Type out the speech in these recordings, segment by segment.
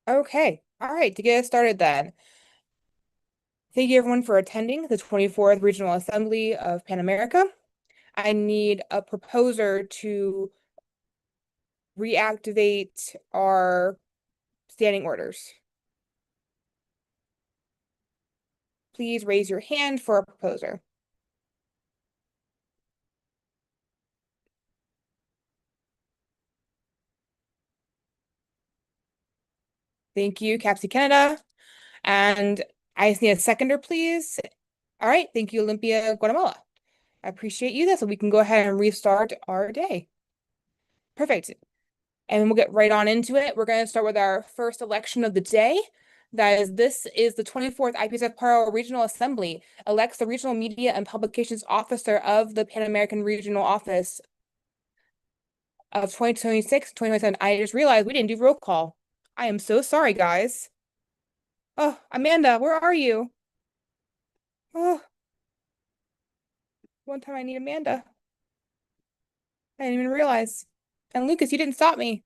Okay. All right. To get us started then. Thank you everyone for attending the 24th Regional Assembly of Pan America. I need a proposer to reactivate our standing orders. Please raise your hand for a proposer. Thank you, Capsy Canada. And I just need a seconder, please. All right. Thank you, Olympia, Guatemala. I appreciate you. So we can go ahead and restart our day. Perfect. And we'll get right on into it. We're going to start with our first election of the day. This is the 24th IPSF PARO Regional Assembly elects the Regional Media and Publications Officer of the Pan American Regional Office of 2026, 2027. I just realized we didn't do roll call. I am so sorry, guys. Oh, Amanda, where are you? Oh, one time I need Amanda. I didn't even realize. And Lucas, you didn't stop me.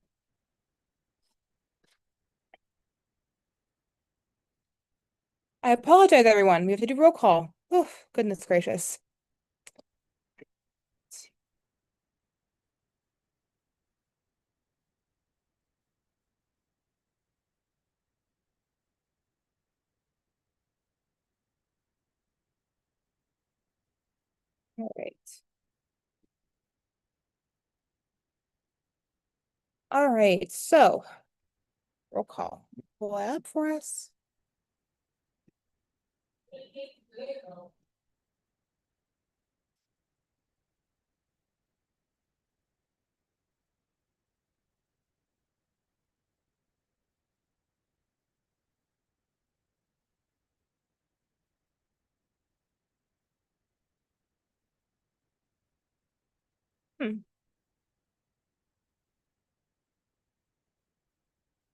I apologize, everyone. We have to do roll call. Oh, goodness gracious. All right. All right, so roll call. Pull it up for us. Hmm.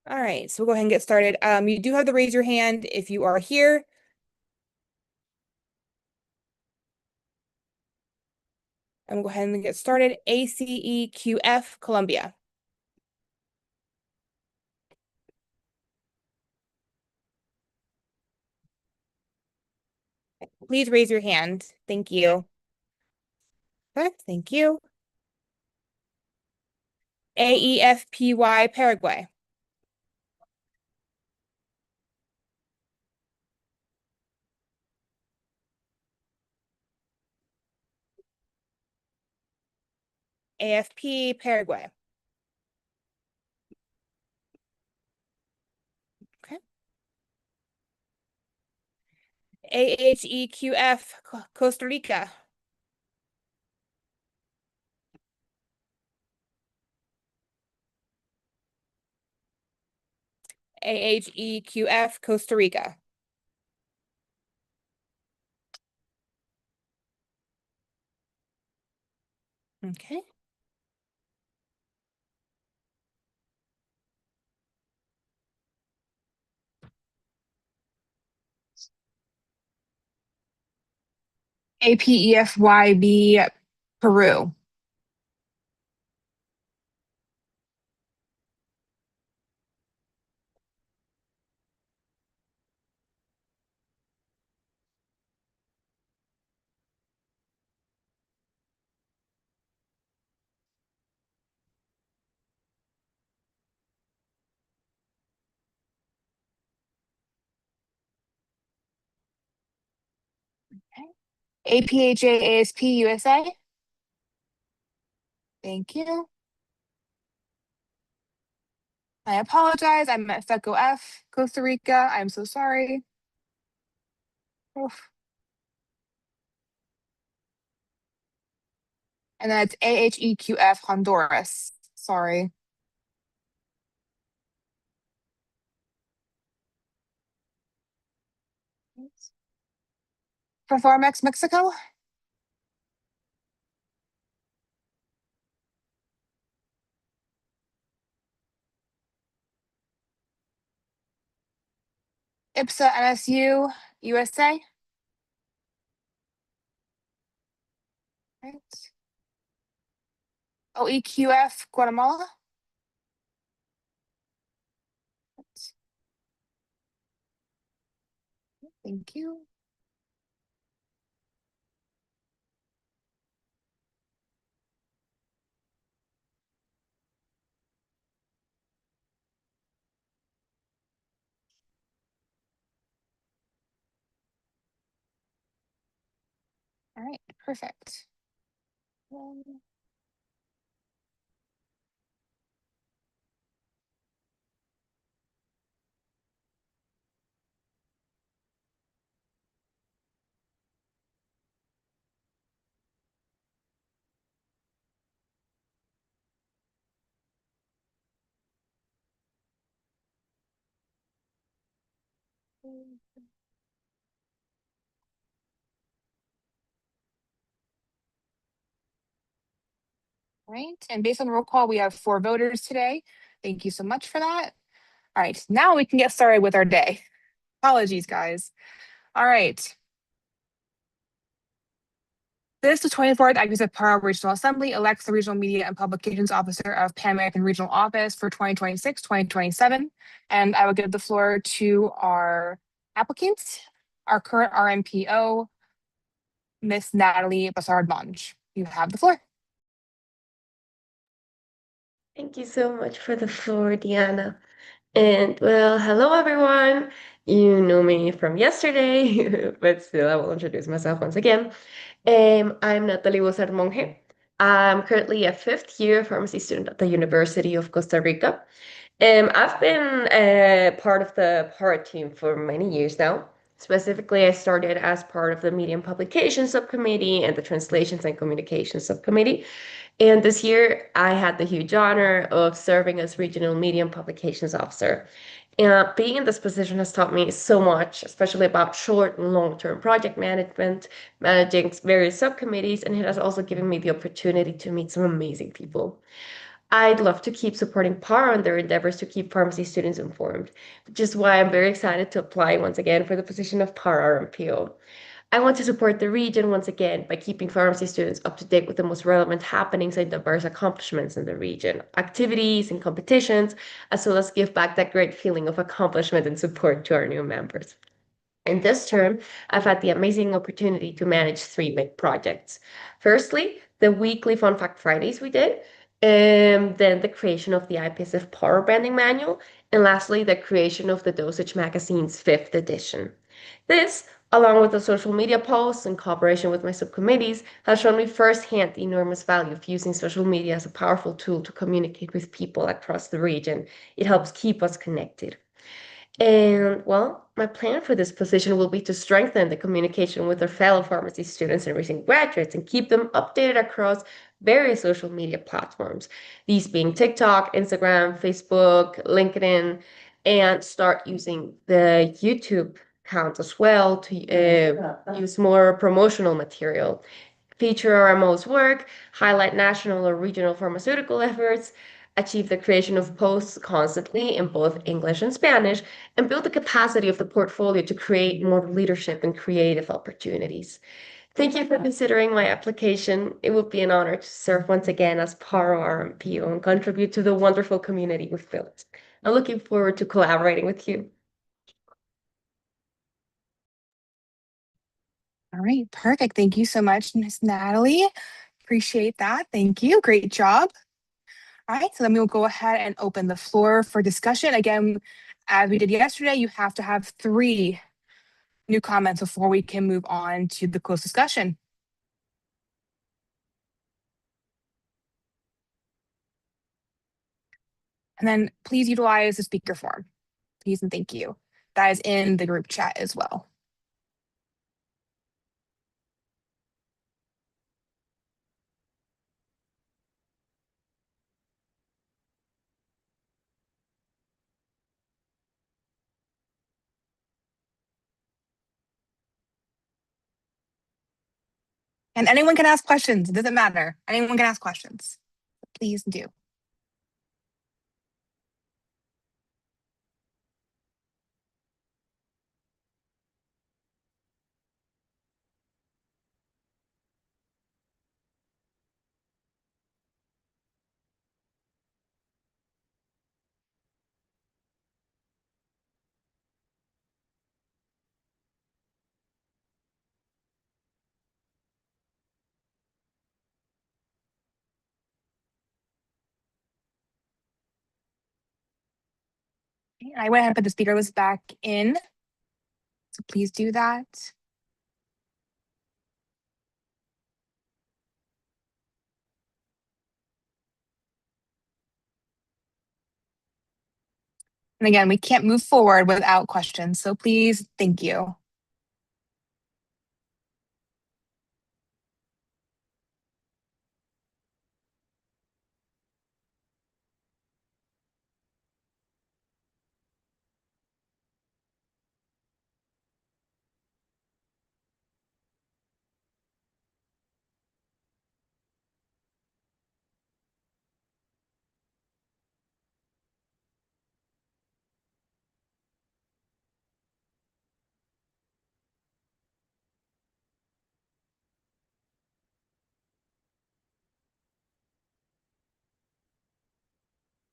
All right, so we'll go ahead and get started. You do have to raise your hand if you are here. And we'll go ahead and get started. ACEQF, Colombia. Please raise your hand. Thank you. Perfect, thank you. AEFPY, Paraguay. AFP, Paraguay. Okay. AHEQF, Costa Rica. AHEQF, Costa Rica. Okay. APEFYB, Peru. APHA, USA. Thank you. I apologize. I'm at FECO F, Costa Rica. I'm so sorry. Oof. And then it's AHEQF, Honduras. Sorry. Performex, Mexico. IPSA, NSU, USA. Right. OEQF, Guatemala. Right. Thank you. All right, perfect. Right, and based on the roll call, we have 4 voters today. Thank you so much for that. All right, now we can get started with our day. Apologies, guys. All right. This, the 24th Executive PARO Regional Assembly elects the Regional Media and Publications Officer of Pan American Regional Office for 2026-2027. And I will give the floor to our applicant, our current RMPO, Miss Natalie Bassard-Monge. You have the floor. Thank you so much for the floor, Diana. And well, hello everyone. You know me from yesterday, but still I will introduce myself once again. I'm Natalie Bozar Monge. I'm currently a fifth year pharmacy student at the University of Costa Rica. I've been part of the PARA team for many years now. Specifically, I started as part of the Media and Publications Subcommittee and the Translations and Communications Subcommittee. And this year, I had the huge honor of serving as Regional Media and Publications Officer. And being in this position has taught me so much, especially about short and long-term project management, managing various subcommittees, and it has also given me the opportunity to meet some amazing people. I'd love to keep supporting PARO in their endeavors to keep pharmacy students informed, which is why I'm very excited to apply once again for the position of PARO RMPO. I want to support the region once again by keeping pharmacy students up to date with the most relevant happenings and diverse accomplishments in the region, activities and competitions, as well as give back that great feeling of accomplishment and support to our new members. In this term, I've had the amazing opportunity to manage 3 big projects. Firstly, the weekly Fun Fact Fridays we did, and then the creation of the IPSF Power Branding Manual, and lastly, the creation of the Dosage Magazine's 5th edition. This, along with the social media posts and cooperation with my subcommittees, has shown me firsthand the enormous value of using social media as a powerful tool to communicate with people across the region. It helps keep us connected. And well, my plan for this position will be to strengthen the communication with our fellow pharmacy students and recent graduates and keep them updated across various social media platforms, these being TikTok, Instagram, Facebook, LinkedIn, and start using the YouTube account as well to use more promotional material, feature our most work, highlight national or regional pharmaceutical efforts, achieve the creation of posts constantly in both English and Spanish, and build the capacity of the portfolio to create more leadership and creative opportunities. Thank you for considering my application. It would be an honor to serve once again as PARO RMPO and contribute to the wonderful community we've built. I'm looking forward to collaborating with you. All right, perfect. Thank you so much, Miss Natalie. Appreciate that. Thank you. Great job. All right, so then we will go ahead and open the floor for discussion. Again, as we did yesterday, you have to have 3 new comments before we can move on to the closed discussion. And then please utilize the speaker form. Please and thank you. That is in the group chat as well. And anyone can ask questions. It doesn't matter. Anyone can ask questions. Please do. I went ahead and put the speaker list back in. So please do that. And again, we can't move forward without questions. So please, thank you.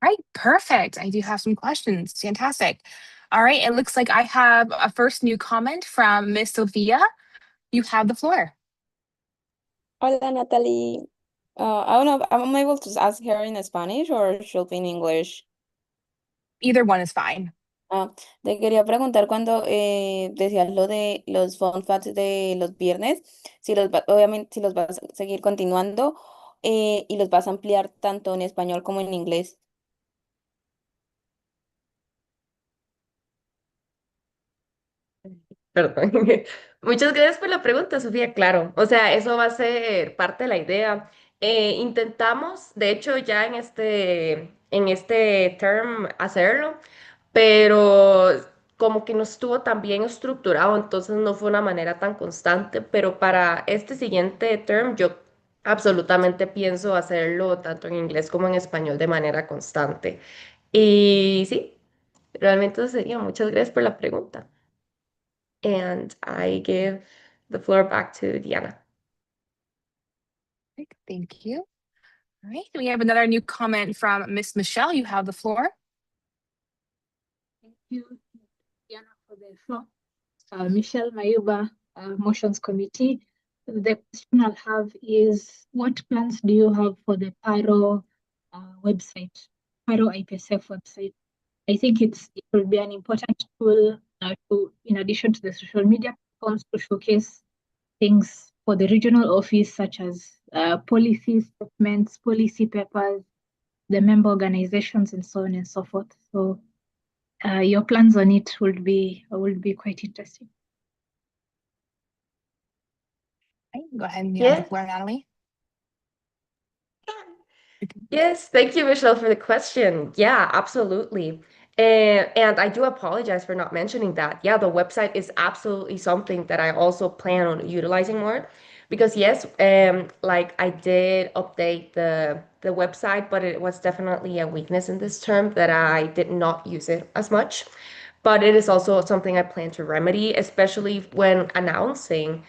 All right, perfect. I do have some questions. Fantastic. All right, it looks like I have a first new comment from Miss Sophia. You have the floor. Hola, Natalie. I don't know, I'm able to ask her in Spanish or she'll be in English. Either one is fine. Ah, te quería preguntar cuando decías lo de los fun facts de los viernes, si obviamente si los vas a seguir continuando y los vas a ampliar tanto en español como en inglés. Perdón. Muchas gracias por la pregunta, Sofía. Claro, o sea, eso va a ser parte de la idea. Intentamos, de hecho, ya en este term hacerlo, pero como que no estuvo tan bien estructurado, entonces no fue una manera tan constante, pero para este siguiente term yo absolutamente pienso hacerlo tanto en inglés como en español de manera constante. Y sí, realmente eso sería. Muchas gracias por la pregunta. And I give the floor back to Diana. Thank you. All right, we have another new comment from Miss Michelle. You have the floor. Thank you, Diana, for the floor. Michelle Mayuba, Motions Committee. The question I'll have is, what plans do you have for the PARO website, PARO IPSF website? I think it will be an important tool in addition to the social media platforms, to showcase things for the regional office, such as policy statements, policy papers, the member organizations, and so on and so forth. So your plans on it would be quite interesting. Okay, go ahead and you have the Yeah. floor, Natalie. Yes, thank you, Michelle, for the question. Yeah, absolutely. And I do apologize for not mentioning that. Yeah, the website is absolutely something that I also plan on utilizing more because yes, like I did update the website, but it was definitely a weakness in this term that I did not use it as much. But it is also something I plan to remedy, especially when announcing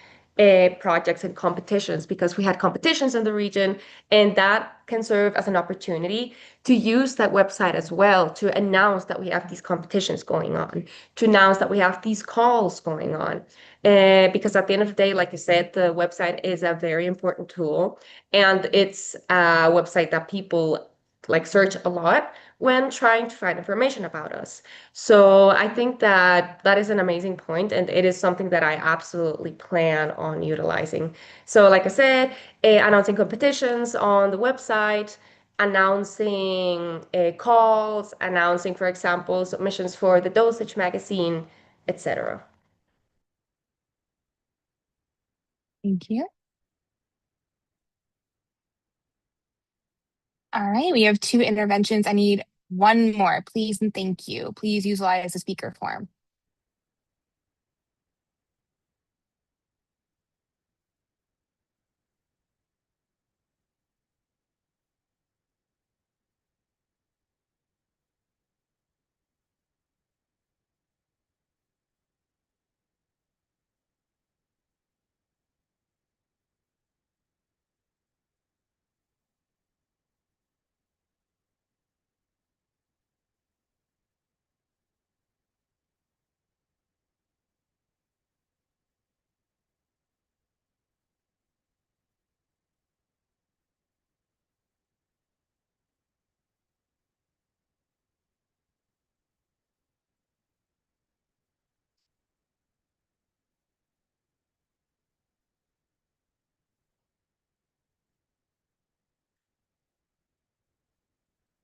projects and competitions, because we had competitions in the region, and that can serve as an opportunity to use that website as well to announce that we have these competitions going on, to announce that we have these calls going on. Because at the end of the day, like I said, the website is a very important tool, and it's a website that people like search a lot when trying to find information about us. So I think that that is an amazing point, and it is something that I absolutely plan on utilizing. So, like I said, announcing competitions on the website, announcing calls, announcing, for example, submissions for the Dosage magazine, etc. Thank you. All right, we have 2 interventions. I need one more, please, and thank you. Please utilize the speaker form.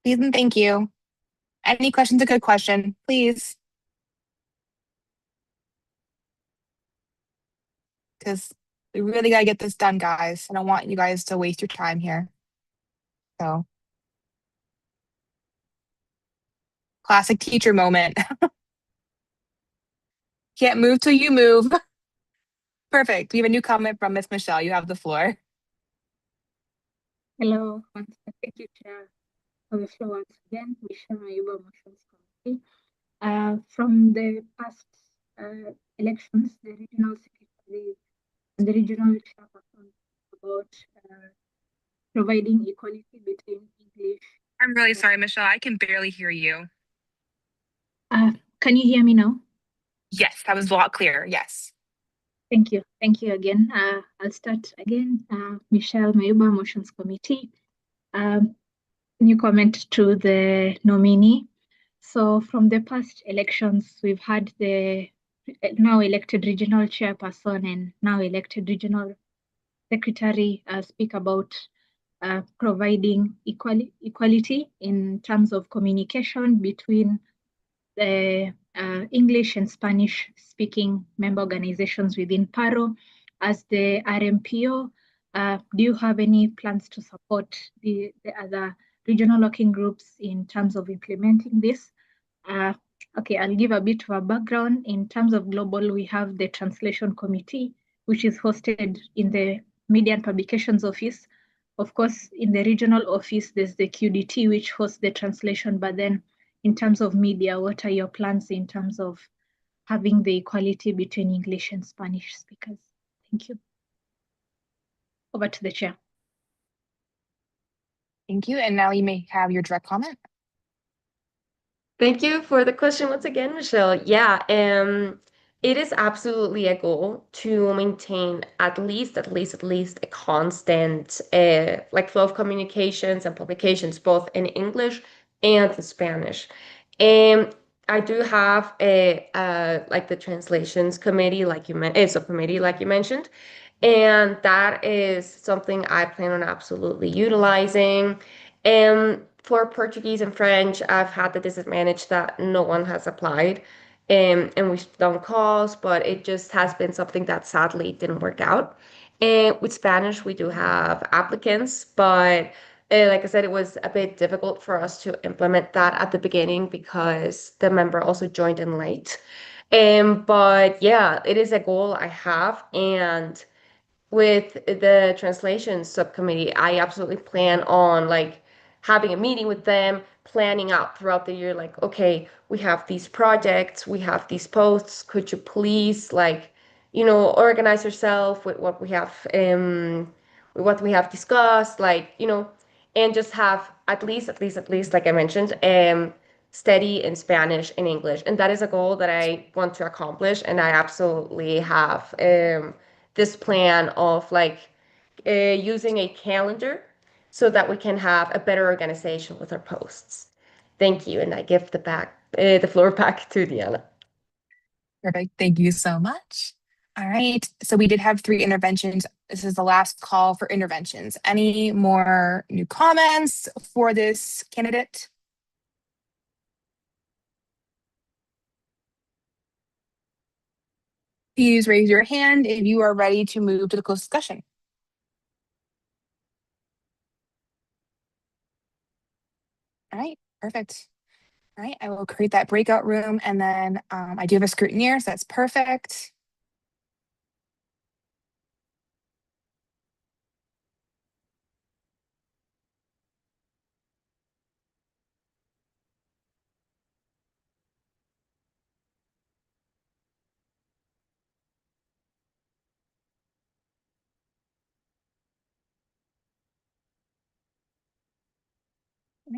Please and thank you. Any question's a good question, please. Because we really got to get this done, guys. I don't want you guys to waste your time here. So, classic teacher moment. Can't move till you move. Perfect. We have a new comment from Miss Michelle. You have the floor. Hello, thank you, Chair, for the floor once again. Michelle Mayuba, Motions Committee. From the past elections, the regional secretary and the regional chairperson about providing equality between English. I'm really sorry, Michelle. I can barely hear you. Can you hear me now? Yes, that was a lot clearer. Yes. Thank you. Thank you again. I'll start again. Michelle Mayuba, Motions Committee. New comment to the nominee. So from the past elections, we've had the now elected regional chairperson and now elected regional secretary speak about providing equality in terms of communication between the English and Spanish speaking member organizations within PARO. As the RMPO, do you have any plans to support the other regional working groups in terms of implementing this? Okay, I'll give a bit of a background. In terms of global, we have the Translation Committee, which is hosted in the Media and Publications Office. Of course, in the regional office, there's the QDT, which hosts the translation. But then in terms of media, what are your plans in terms of having the equality between English and Spanish speakers? Thank you. Over to the chair. Thank you. And now you may have your direct comment. Thank you for the question once again, Michelle. Yeah, it is absolutely a goal to maintain at least a constant like flow of communications and publications, both in English and in Spanish. And I do have a like the translations committee, like you mentioned, subcommittee, like you mentioned, and that is something I plan on absolutely utilizing. And for Portuguese and French, I've had the disadvantage that no one has applied. And we've done calls, but it just has been something that sadly didn't work out. And with Spanish, we do have applicants, but like I said, it was a bit difficult for us to implement that at the beginning because the member also joined in late. But yeah, it is a goal I have. And with the translation subcommittee, I absolutely plan on like having a meeting with them, planning out throughout the year, like, okay, we have these projects, we have these posts. Could you please like, organize yourself with what we have discussed, like, and just have at least, like I mentioned, steady in Spanish and English. And that is a goal that I want to accomplish. And I absolutely have this plan of like using a calendar so that we can have a better organization with our posts. Thank you, and I give the floor back to Diana. Perfect. Thank you so much. All right. So we did have 3 interventions. This is the last call for interventions. Any more new comments for this candidate? Please raise your hand if you are ready to move to the closed discussion. All right, perfect. All right, I will create that breakout room, and then I do have a scrutineer, so that's perfect.